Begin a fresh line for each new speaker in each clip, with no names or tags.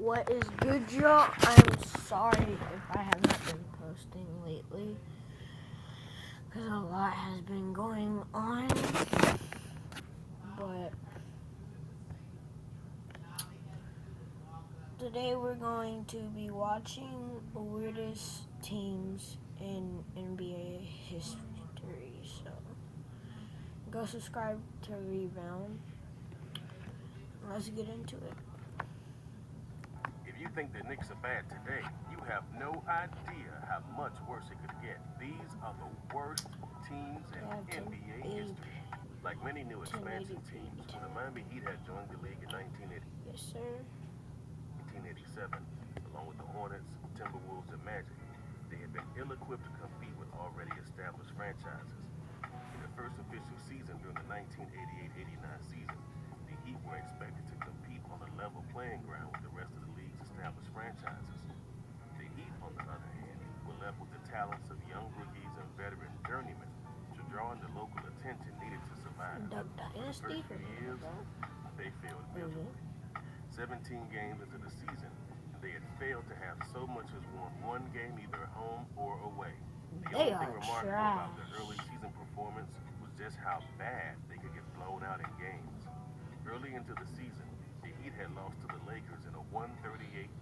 What is good, y'all? I'm sorry if I have not been posting lately because a lot has been going on. But today we're going to be watching the weirdest teams in NBA history. So go subscribe to Rebound. Let's get into it.
If you think the Knicks are bad today, you have no idea how much worse it could get. These are the worst teams in NBA history. Like many new expansion teams, when the Miami Heat had joined the league in 1987, along with the Hornets, Timberwolves, and Magic, they had been ill-equipped to compete with already established franchises. In the first official season during the 1988-89 season, the Heat were expected to compete on a level playing ground with the rest of the league's established franchises. The Heat, on the other hand, were left with the talents of young rookies and veteran journeymen to draw in the local attention needed to survive.
Duck
For the
Dynasty,
first few years, they failed miserably. 17 games into the season, they had failed to have so much as won one game either home or away. The only thing remarkable about the early season performance was just how bad they could get blown out in games. Early into the season, the Heat had lost to the Lakers in a 138-91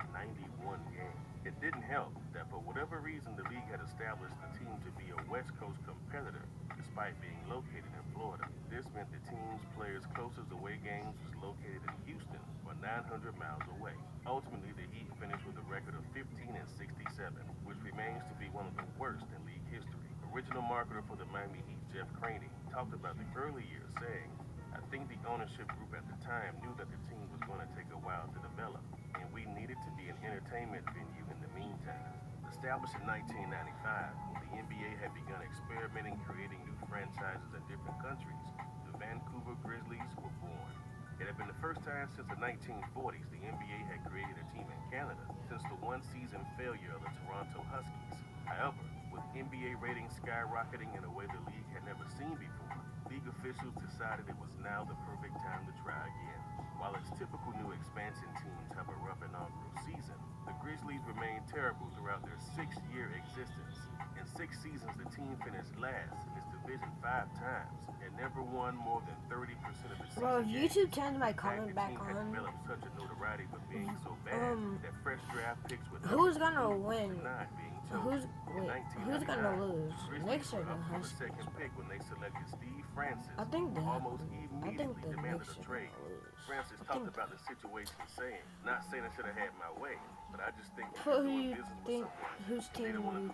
game. It didn't help that for whatever reason the league had established the team to be a West Coast competitor despite being located in Florida. This meant the team's players' closest away games was located in Houston, or 900 miles away. Ultimately, the Heat finished with a record of 15-67, which remains to be one of the worst in league history. Original marketer for the Miami Heat, Jeff Craney, talked about the early years, saying, "I think the ownership group at the time knew that the team was going to take a while to develop, and we needed to be an entertainment venue in the meantime." Established in 1995, when the NBA had begun experimenting creating new franchises in different countries, the Vancouver Grizzlies were born. It had been the first time since the 1940s the NBA had created a team in Canada since the one-season failure of the Toronto Huskies. However, with NBA ratings skyrocketing in a way the league had never seen before, league officials decided it was now the perfect time to try again. While its typical new expansion teams have a rough inaugural season, the Grizzlies remained terrible throughout their 6-year existence. In 6 seasons, the team finished last in its division 5 times and never won more than 30% of its season.
Bro, if YouTube turns my comment back
The team
on,
had developed such a notoriety for being so bad that fresh draft picks were
who's gonna win?
denied being
Who's gonna lose? Knicks or the
the
Huskies?
second pick when they selected Steve Francis.
I think the
Immediately demanded
Knicks
a
are
trade.
gonna lose.
Francis talked about the situation, saying, "Not saying I should have had my way, but I just think
Who you think? Whose team do you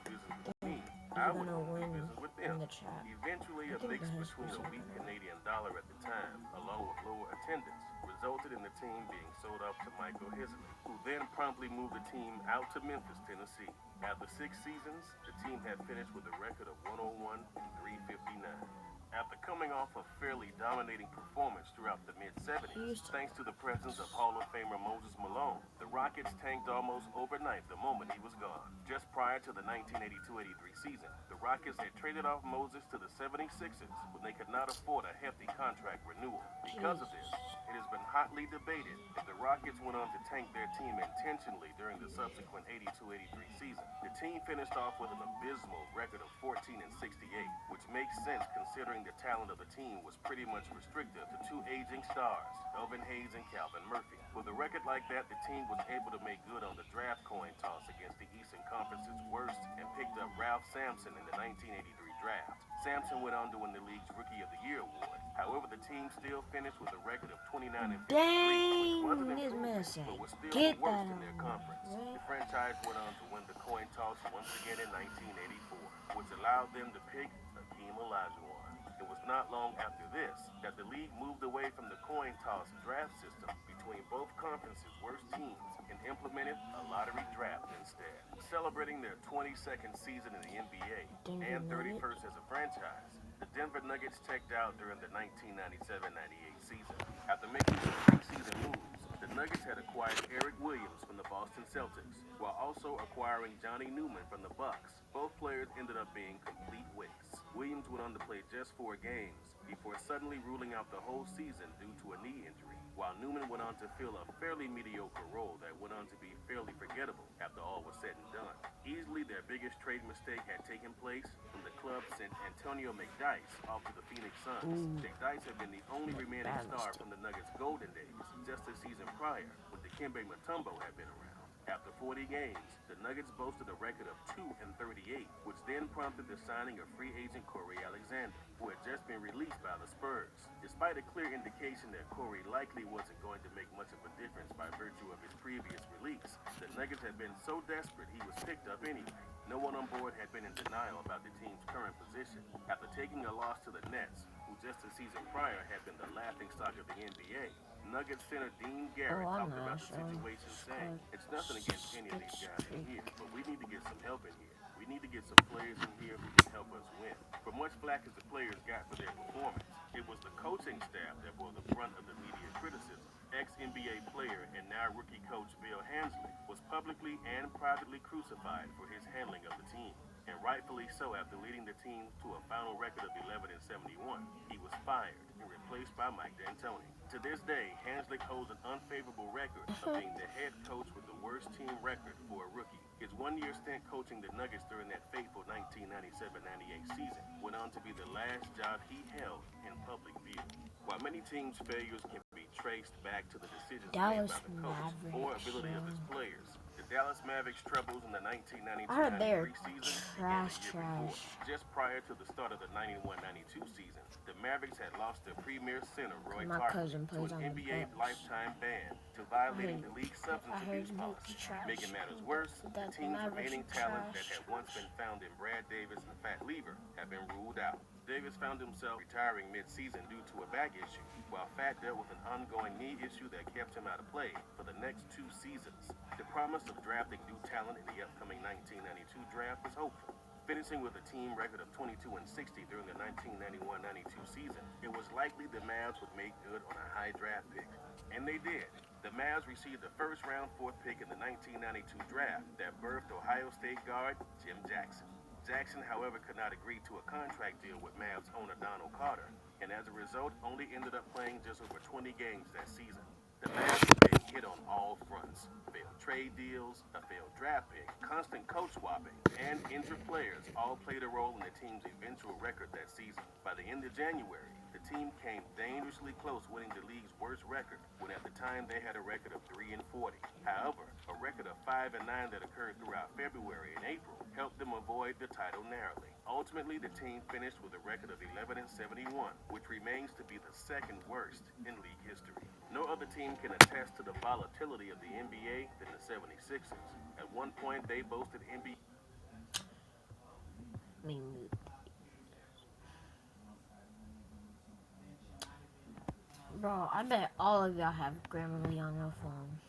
think is gonna win in the chat?
Eventually, a mix between a weak Canadian dollar at the time, along with lower attendance, resulted in the team being sold off to Michael Hislop, who then promptly moved the team out to Memphis, Tennessee. After 6 seasons, the team had finished with a record of 101 and 359. After coming off a fairly dominating performance throughout the mid-70s, thanks to the presence of Hall of Famer Moses Malone, the Rockets tanked almost overnight the moment he was gone. Just prior to the 1982-83 season, the Rockets had traded off Moses to the 76ers when they could not afford a hefty contract renewal. Because of this, it has been hotly debated if the Rockets went on to tank their team intentionally during the subsequent 82-83 season. The team finished off with an abysmal record of 14-68, which makes sense considering the talent of the team was pretty much restricted to 2 aging stars, Elvin Hayes and Calvin Murphy. With a record like that, the team was able to make good on the draft coin toss against the Eastern Conference's worst and picked up Ralph Sampson in the 1983 draft. Sampson went on to win the league's Rookie of the Year award. However, the team still finished with a record of 29-53, which wasn't improvement, but was still the worst in their conference. The franchise went on to win the coin toss once again in 1984, which allowed them to pick Hakeem Olajuwon. It was not long after this that the league moved away from the coin toss draft system between both conferences' worst teams and implemented a lottery draft instead. Celebrating their 22nd season in the NBA and 31st as a franchise, the Denver Nuggets checked out during the 1997-98 season. After making some preseason moves, the Nuggets had acquired Eric Williams from the Boston Celtics, while also acquiring Johnny Newman from the Bucks. Both players ended up being complete wastes. Williams went on to play just 4 games before suddenly ruling out the whole season due to a knee injury, while Newman went on to fill a fairly mediocre role that went on to be fairly forgettable after all was said and done. Easily their biggest trade mistake had taken place when the club sent Antonio McDyess off to the Phoenix Suns. McDyess had been the only remaining star from the Nuggets' golden days just a season prior when Dikembe Mutombo had been around. After 40 games, the Nuggets boasted a record of 2-38, which then prompted the signing of free agent Corey Alexander, who had just been released by the Spurs. Despite a clear indication that Corey likely wasn't going to make much of a difference by virtue of his previous release, the Nuggets had been so desperate he was picked up anyway. No one on board had been in denial about the team's current position. After taking a loss to the Nets, who just a season prior had been the laughingstock of the NBA, Nuggets center Dean Garrett talked about the situation, saying, "It's nothing against any of these guys in here, but we need to get some help in here. We need to get some players in here who can help us win." For much flack as the players got for their performance, it was the coaching staff that bore the brunt of the media criticism. Ex-NBA player and now rookie coach Bill Hansley was publicly and privately crucified for his handling of the team, and rightfully so. After leading the team to a final record of 11-71, he was fired and replaced by Mike D'Antoni. To this day, Hansley holds an unfavorable record of being the head coach with the worst team record for a rookie. His one-year stint coaching the Nuggets during that fateful 1997-98 season went on to be the last job he held in public view. While many teams' failures can be traced back to the decisions made by the coach or ability of his players, the Dallas Mavericks' troubles in the 1992-93 season began the year before. Just prior to the start of the 91-92 season, the Mavericks had lost their premier center, Roy Carson, to an NBA lifetime ban to violating the league's substance abuse policy. Making matters worse, the team's remaining talent that had once been found in Brad Davis and Fat Lever had been ruled out. Davis found himself retiring mid-season due to a back issue, while Fat dealt with an ongoing knee issue that kept him out of play for the next 2 seasons. The promise of drafting new talent in the upcoming 1992 draft was hopeful. Finishing with a team record of 22-60 during the 1991-92 season, it was likely the Mavs would make good on a high draft pick. And they did. The Mavs received the first-round 4th pick in the 1992 draft that birthed Ohio State guard Jim Jackson. Jackson, however, could not agree to a contract deal with Mavs owner Donald Carter, and as a result, only ended up playing just over 20 games that season. The Mavs were being hit on all fronts. Failed trade deals, a failed draft pick, constant coach swapping, and injured players all played a role in the team's eventual record that season. By the end of January, the team came dangerously close winning the league's worst record, when at the time they had a record of 3-40. However, a record of 5-9 that occurred throughout February and April helped them avoid the title narrowly. Ultimately, the team finished with a record of 11-71, which remains to be the second worst in league history. No other team can attest to the volatility of the NBA than the 76ers. At one point, they boasted NBA.
Bro, I bet all of y'all have Grammarly on your phone.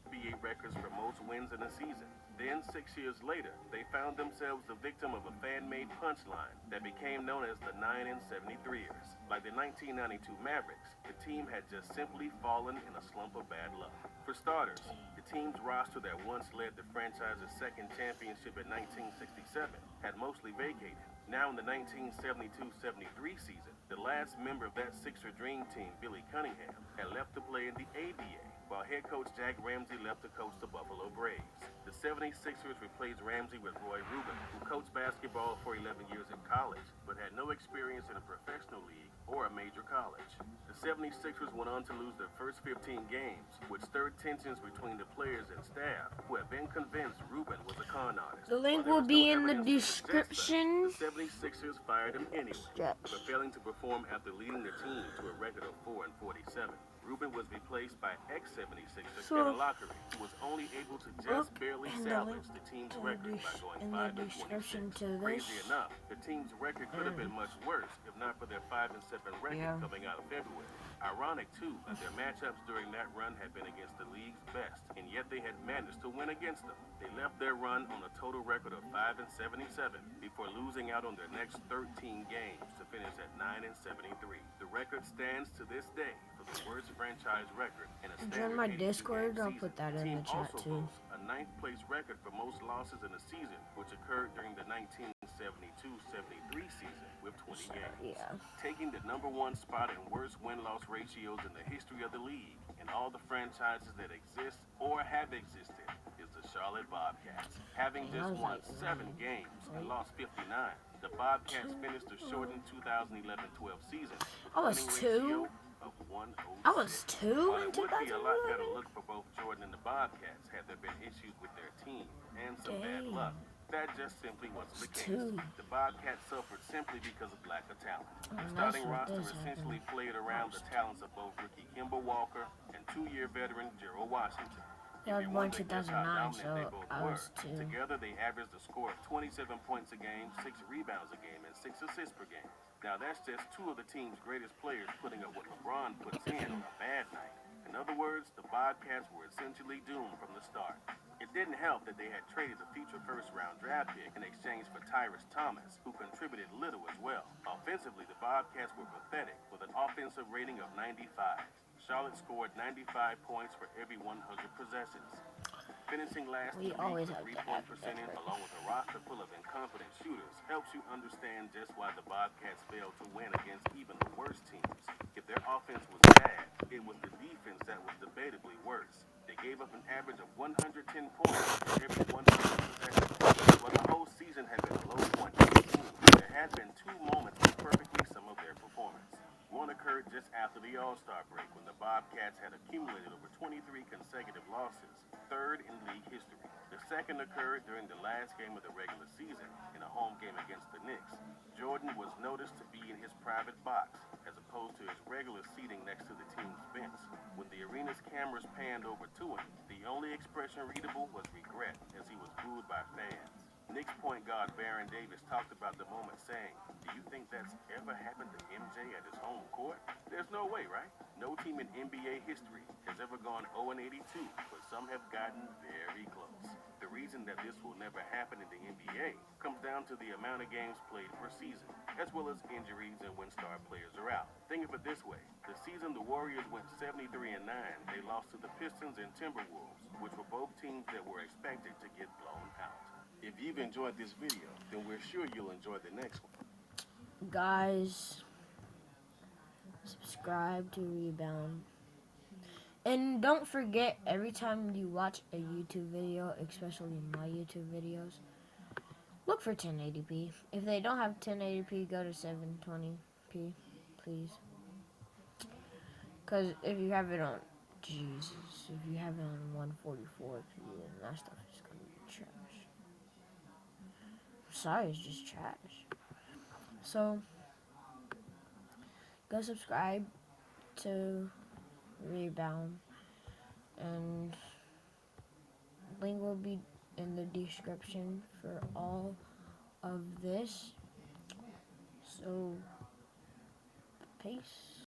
NBA records for most wins in a season. Then, 6 years later, they found themselves the victim of a fan-made punchline that became known as the 9-73ers. Like the 1992 Mavericks, the team had just simply fallen in a slump of bad luck. For starters, the team's roster that once led the franchise's second championship in 1967 had mostly vacated. Now in the 1972-73 season, the last member of that Sixer dream team, Billy Cunningham, had left to play in the ABA, while head coach Jack Ramsey left to coach the Buffalo Braves. The 76ers replaced Ramsey with Roy Rubin, who coached basketball for 11 years in college, but had no experience in a professional league or a major college. The 76ers went on to lose their first 15 games, which stirred tensions between the players and staff, who had been convinced Rubin was a con artist.
The link will be in the description.
The 76ers fired him anyway, for failing to perform after leading the team to a record of 4-47. Rubin was replaced by ex-76er Kevin Lockery, who was only able to just barely salvage the team's record by going 5-26. Crazy enough, the team's record could have been much worse if not for their 5-7 record coming out of February. Ironic, too, that their matchups during that run had been against the league's best, and yet they had managed to win against them. They left their run on a total record of 5-77 before losing out on their next 13 games to finish at 9-73. The record stands to this day for the worst franchise record in a
join my Discord. I'll put that in the chat too.
A ninth place record for most losses in a season, which occurred during the 1972-73 season with 20 games.
Yeah.
Taking the #1 spot in worst win-loss ratios in the history of the league and all the franchises that exist or have existed is the Charlotte Bobcats. Having just won 7 games and lost 59, the Bobcats finished the shortened 2011-12 season with a winning ratio of 106.
I was 2
While
in
it would be a lot better
2011.
look for both Jordan and the Bobcats had there been issues with their team and some bad
Dang.
luck, that just simply wasn't the case.
2.
The Bobcats suffered simply because of lack of talent. The
And
starting
that's what
roster
this
essentially
happened.
played around the talents of both rookie Kemba Walker and 2-year veteran Gerald Washington.
I was
If you're
born
wondering just how
2009,
dominant they
so
both
I
were,
was 2.
together they averaged a score of 27 points a game, 6 rebounds a game, and 6 assists per game. Now that's just 2 of the team's greatest players putting up what LeBron puts in on a bad night. In other words, the Bobcats were essentially doomed from the start. It didn't help that they had traded a future first-round draft pick in exchange for Tyrus Thomas, who contributed little as well. Offensively, the Bobcats were pathetic with an offensive rating of 95. Charlotte scored 95 points for every 100 possessions. Finishing last in the league with three-point percentage, along with a roster full of incompetent shooters, helps you understand just why the Bobcats failed to win against even the worst teams. If their offense was bad, it was the defense that was debatably worse. They gave up an average of 110 points for every 100 possessions. While the whole season had been a low point for the team, there had been 2 moments that perfectly sum up their performance. One occurred just after the All-Star break when the Bobcats had accumulated over 23 consecutive losses, 3rd in league history. The second occurred during the last game of the regular season in a home game against the Knicks. Jordan was noticed to be in his private box as opposed to his regular seating next to the team's bench. When the arena's cameras panned over to him, the only expression readable was regret as he was booed by fans. Knicks point guard Baron Davis talked about the moment saying, "Do you think that's ever happened to MJ at his home court? There's no way, right? No team in NBA history has ever gone 0-82, but some have gotten very close." The reason that this will never happen in the NBA comes down to the amount of games played per season, as well as injuries and when star players are out. Think of it this way. The season the Warriors went 73-9, they lost to the Pistons and Timberwolves, which were both teams that were expected to get blown out. If you've enjoyed this video, then we're sure you'll enjoy the next one.
Guys, subscribe to Rebound. And don't forget, every time you watch a YouTube video, especially my YouTube videos, look for 1080p. If they don't have 1080p, go to 720p, please. Because if you have it on, Jesus, if you have it on 144p, then that stuff is going to be trash. Sorry, it's just trash. So, go subscribe to Rebound, and link will be in the description for all of this. So, peace.